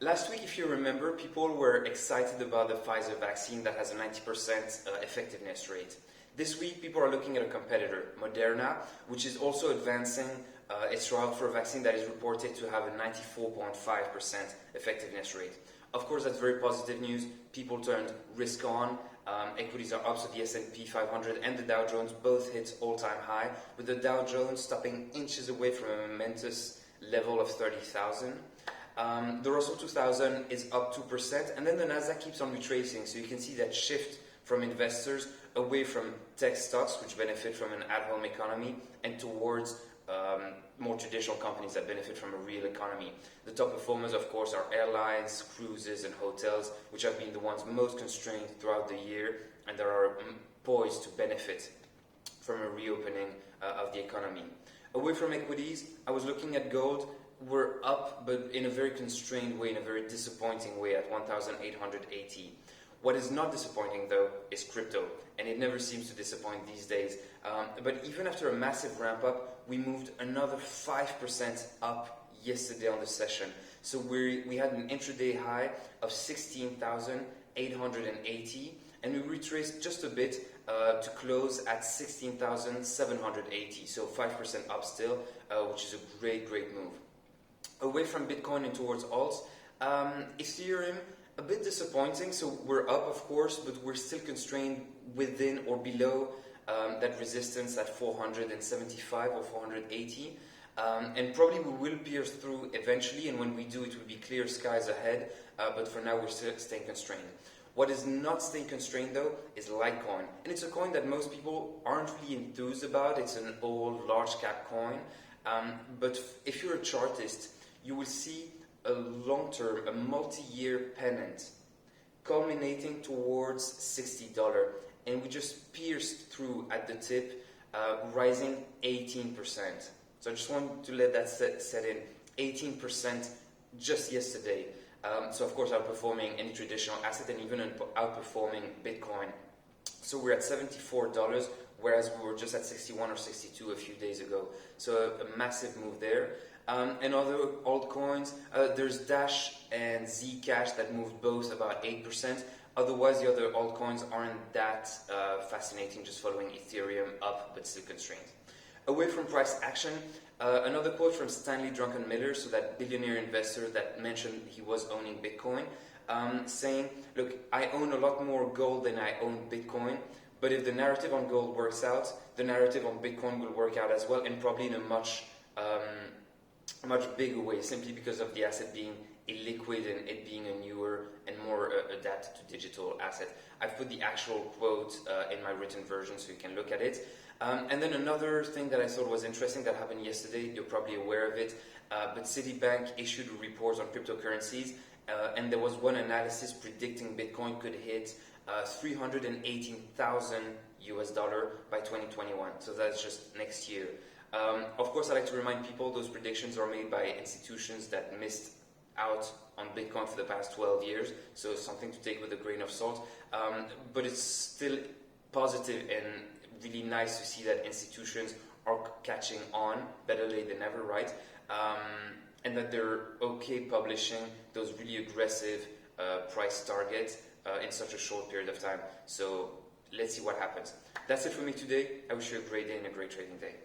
Last week, if you remember, people were excited about the Pfizer vaccine that has a 90% effectiveness rate. This week, people are looking at a competitor, Moderna, which is also advancing its trial for a vaccine that is reported to have a 94.5% effectiveness rate. Of course, that's very positive news. People turned risk on. Equities are up, so the S&P 500 and the Dow Jones both hit all-time high, with the Dow Jones stopping inches away from a momentous level of 30,000. The Russell 2000 is up 2%, and then the Nasdaq keeps on retracing, so you can see that shift from investors away from tech stocks, which benefit from an at-home economy, and towards more traditional companies that benefit from a real economy. The top performers, of course, are airlines, cruises, and hotels, which have been the ones most constrained throughout the year, and that are poised to benefit from a reopening of the economy. Away from equities, I was looking at gold. We're up, but in a very constrained way, in a very disappointing way, at 1,880. What is not disappointing, though, is crypto, and it never seems to disappoint these days. But even after a massive ramp-up, we moved another 5% up yesterday on the session. So we had an intraday high of 16,880, and we retraced just a bit to close at 16,780, so 5% up still, which is a great move. Away from Bitcoin and towards alts, Ethereum, a bit disappointing. So we're up, of course, but we're still constrained within or below that resistance at 475 or 480. And probably we will pierce through eventually, and when we do, it will be clear skies ahead. But for now, we're still staying constrained. What is not staying constrained, though, is Litecoin. And it's a coin that most people aren't really enthused about. It's an old, large-cap coin. But if you're a chartist, you will see a long-term, a multi-year pennant culminating towards $60. And we just pierced through at the tip, rising 18%. So I just want to let that set in. 18% just yesterday. So of course outperforming any traditional asset and even outperforming Bitcoin. So we're at $74, whereas we were just at 61 or 62 a few days ago. So a massive move there. And other altcoins, there's Dash and Zcash that moved both about 8%. Otherwise, the other altcoins aren't that fascinating, just following Ethereum up, but still constrained. Away from price action, another quote from Stanley Druckenmiller, so that billionaire investor that mentioned he was owning Bitcoin, saying, look, I own a lot more gold than I own Bitcoin, but if the narrative on gold works out, the narrative on Bitcoin will work out as well, and probably in a much bigger way, simply because of the asset being illiquid and it being a newer and more adapted to digital asset. I've put the actual quote in my written version so you can look at it. And then another thing that I thought was interesting that happened yesterday, you're probably aware of it, but Citibank issued a report on cryptocurrencies, and there was one analysis predicting Bitcoin could hit $318,000 by 2021. So that's just next year. Of course, I like to remind people those predictions are made by institutions that missed out on Bitcoin for the past 12 years, so something to take with a grain of salt. But it's still positive and really nice to see that institutions are catching on, better late than never, right? And that they're okay publishing those really aggressive price targets in such a short period of time. So let's see what happens. That's it for me today. I wish you a great day and a great trading day.